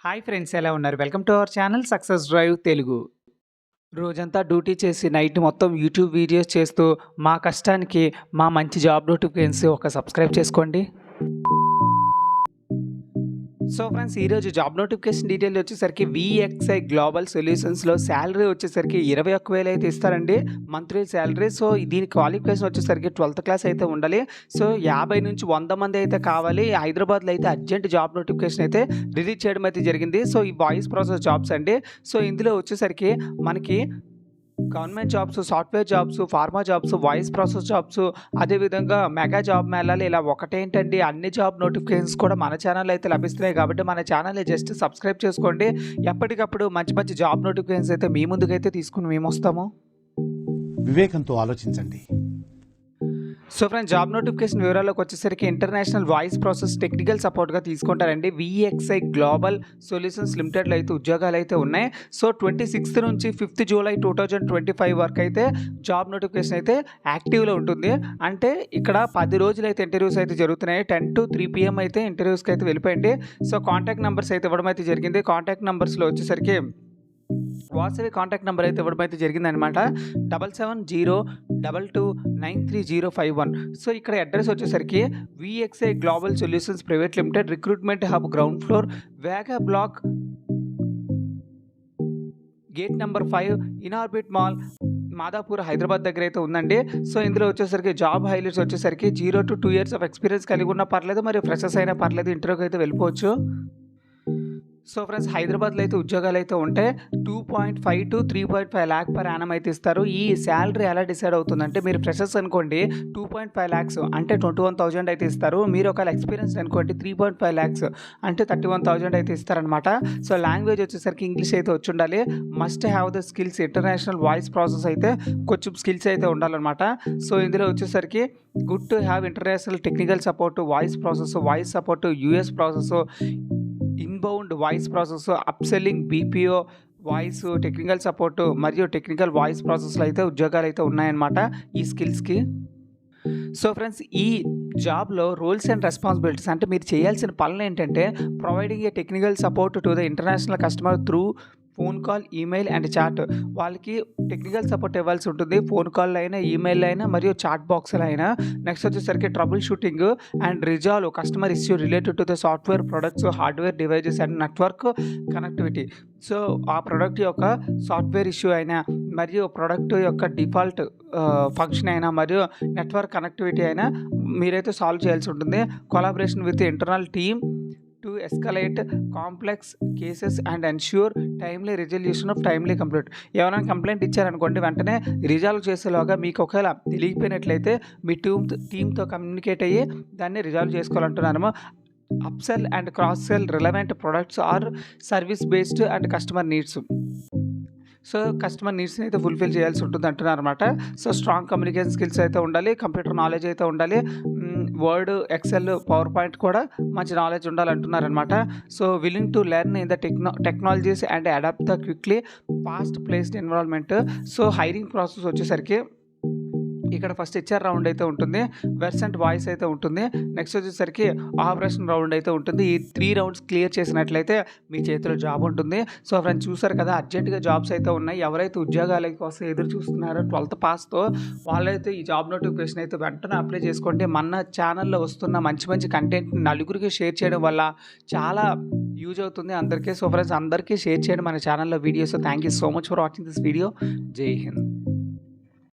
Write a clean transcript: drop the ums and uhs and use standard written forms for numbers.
Hi friends, ఎలా ఉన్నారు? Welcome to our channel success drive Telugu. రోజంతా డ్యూటీ చేసి నైట్ మొత్తం యూట్యూబ్ వీడియోస్ చేస్తూ మా కష్టానికి మా మంచి జాబ్ నోటిఫికేషన్స్ ఒక సబ్స్క్రైబ్ చేసుకోండి. సో ఫ్రెండ్స్, ఈరోజు జాబ్ నోటిఫికేషన్ డీటెయిల్ వచ్చేసరికి విఎక్స్ఐ గ్లోబల్ సొల్యూషన్స్లో శాలరీ వచ్చేసరికి 21,000 అయితే ఇస్తారండి, మంత్లీ శాలరీ. సో దీని క్వాలిఫికేషన్ వచ్చేసరికి 12th క్లాస్ అయితే ఉండాలి. సో 50 నుంచి 100 మంది అయితే కావాలి. హైదరాబాద్లో అయితే అర్జెంట్ జాబ్ నోటిఫికేషన్ అయితే రిలీజ్ చేయడం అయితే జరిగింది. సో ఈ వాయిస్ ప్రాసెస్ జాబ్స్ అండి. సో ఇందులో వచ్చేసరికి మనకి government jobs, software jobs, pharma jobs, voice process jobs, అదేవిధంగా మెగా జాబ్ మేళాలు, ఇలా ఒకటేంటండి అన్ని జాబ్ నోటిఫికేషన్స్ కూడా మన ఛానల్లో అయితే లభిస్తున్నాయి. కాబట్టి మన ఛానల్ని జస్ట్ సబ్స్క్రైబ్ చేసుకోండి. ఎప్పటికప్పుడు మంచి మంచి జాబ్ నోటిఫికేషన్స్ అయితే మీ ముందుకైతే తీసుకుని మేము వస్తాము. వివేకంతో ఆలోచించండి. సో ఫ్రెండ్స్, జాబ్ నోటిఫికేషన్ వివరాల్లోకి వచ్చేసరికి ఇంటర్నేషనల్ వాయిస్ ప్రాసెస్ టెక్నికల్ సపోర్ట్గా తీసుకుంటారండి. విఎక్స్ఐ గ్లోబల్ సొల్యూషన్స్ లిమిటెడ్లో అయితే ఉద్యోగాలు అయితే ఉన్నాయి. సో 26 నుంచి 5 జూలై 2025 వరకు అయితే జాబ్ నోటిఫికేషన్ అయితే యాక్టివ్లో ఉంటుంది. అంటే ఇక్కడ 10 రోజులు అయితే ఇంటర్వ్యూస్ అయితే జరుగుతున్నాయి. 10 to 3 PM అయితే ఇంటర్వ్యూస్కి అయితే వెళ్ళిపోయింది. సో కాంటాక్ట్ నెంబర్స్ అయితే ఇవ్వడం అయితే జరిగింది. కాంటాక్ట్ నెంబర్స్లో వచ్చేసరికి వాట్సాప్ కాంటాక్ట్ నెంబర్ అయితే ఇవ్వడం అయితే జరిగిందనమాట. 7702293051. సో ఇక్కడ అడ్రస్ వచ్చేసరికి VXI global solutions private limited, recruitment hub, ground floor, Vega block, gate number 5, Inorbit mall, Madhapur, Hyderabad దగ్గర అయితే ఉందండి. సో ఇందులో వచ్చేసరికి జాబ్ హైలైట్స్ వచ్చేసరికి 0 to 2 years ఆఫ్ ఎక్స్పీరియన్స్ కలిగి ఉన్న పర్లేదు, మరియు ఫ్రెషర్స్ అయినా పర్లేదు, ఇంటర్వ్యూకి అయితే వెళ్ళిపోవచ్చు. సో ఫ్రెండ్స్, హైదరాబాద్లో అయితే ఉద్యోగాలు అయితే ఉంటే 2.5 to 3.5 lakh per annum అయితే ఇస్తారు. ఈ శాలరీ ఎలా డిసైడ్ అవుతుందంటే, మీరు ఫ్రెషర్స్ అనుకోండి 2.5 lakhs అంటే 21,000 అయితే ఇస్తారు. మీరు ఒకవేళ ఎక్స్పీరియన్స్ అనుకోండి 3.5 lakhs అంటే 31,000 అయితే ఇస్తారనమాట. సో లాంగ్వేజ్ వచ్చేసరికి ఇంగ్లీష్ అయితే వచ్చి ఉండాలి. Must have the skills, international voice process అయితే కొంచెం స్కిల్స్ అయితే ఉండాలన్నమాట. సో ఇందులో వచ్చేసరికి good to have international technical support, voice process, voice support, US process, inbound voice process, upselling, BPO, voice technical support మరియు టెక్నికల్ వాయిస్ ప్రాసెస్లో అయితే ఉద్యోగాలు అయితే ఉన్నాయన్నమాట ఈ స్కిల్స్కి. సో ఫ్రెండ్స్, ఈ జాబ్లో రోల్స్ అండ్ రెస్పాన్సిబిలిటీస్ అంటే మీరు చేయాల్సిన పనులు ఏంటంటే, providing a technical support to the international customer through phone call, email and chat. వాళ్ళకి టెక్నికల్ సపోర్ట్ ఇవ్వాల్సి ఉంటుంది, ఫోన్ కాల్ అయినా, ఈమెయిల్ అయినా, మరియు చాట్ బాక్స్లో అయినా. నెక్స్ట్ వచ్చేసరికి trouble shooting and resolve customer issue related to the software products, hardware devices and network connectivity. So ఆ ప్రోడక్ట్ యొక్క సాఫ్ట్వేర్ ఇష్యూ అయినా, మరియు ప్రోడక్ట్ యొక్క డిఫాల్ట్ ఫంక్షన్ అయినా, మరియు నెట్వర్క్ కనెక్టివిటీ అయినా మీరైతే సాల్వ్ చేయాల్సి ఉంటుంది. Collaboration with internal team to escalate complex cases and ensure timely resolution of timely complete. ఎవరైనా కంప్లైంట్ ఇచ్చారనుకోండి, వెంటనే రిజాల్వ్ చేసేలాగా మీకు ఒకవేళ తెలియకపోయినట్లయితే మీ టీమ్తో కమ్యూనికేట్ అయ్యి దాన్ని రిజాల్వ్ చేసుకోవాలంటున్నాను. Upsell and cross sell relevant products or service based and customer needs. So customer నీడ్స్ని అయితే ఫుల్ఫిల్ చేయాల్సి ఉంటుంది అంటున్నారు అనమాట. సో స్ట్రాంగ్ కమ్యూనికేషన్ స్కిల్స్ అయితే ఉండాలి, కంప్యూటర్ నాలెడ్జ్ అయితే ఉండాలి, వర్డ్, ఎక్సెల్, పవర్ పాయింట్ కూడా మంచి నాలెడ్జ్ ఉండాలంటున్నారనమాట. So willing to learn in the technologies and adapt the quickly fast placed environment. So hiring process వచ్చేసరికి ఇక్కడ ఫస్ట్ హెచ్ఆర్ రౌండ్ అయితే ఉంటుంది, వెర్సెంట్ వాయిస్ అయితే ఉంటుంది, నెక్స్ట్ వచ్చేసరికి ఆపరేషన్ రౌండ్ అయితే ఉంటుంది. ఈ 3 rounds క్లియర్ చేసినట్లయితే మీ చేతిలో జాబ్ ఉంటుంది. సో ఫ్రెండ్స్, చూసారు కదా, అర్జెంటుగా జాబ్స్ అయితే ఉన్నాయి. ఎవరైతే ఉద్యోగాల కోసం ఎదురు చూస్తున్నారో 12th పాస్తో వాళ్ళైతే ఈ జాబ్ నోటిఫికేషన్ అయితే వెంటనే అప్లై చేసుకోండి. మన ఛానల్లో వస్తున్న మంచి మంచి కంటెంట్ని నలుగురికి షేర్ చేయడం వల్ల చాలా యూజ్ అవుతుంది అందరికీ. సో ఫ్రెండ్స్, అందరికీ షేర్ చేయండి మన ఛానల్లో videos. Thank you so much for watching this video. జై హింద్.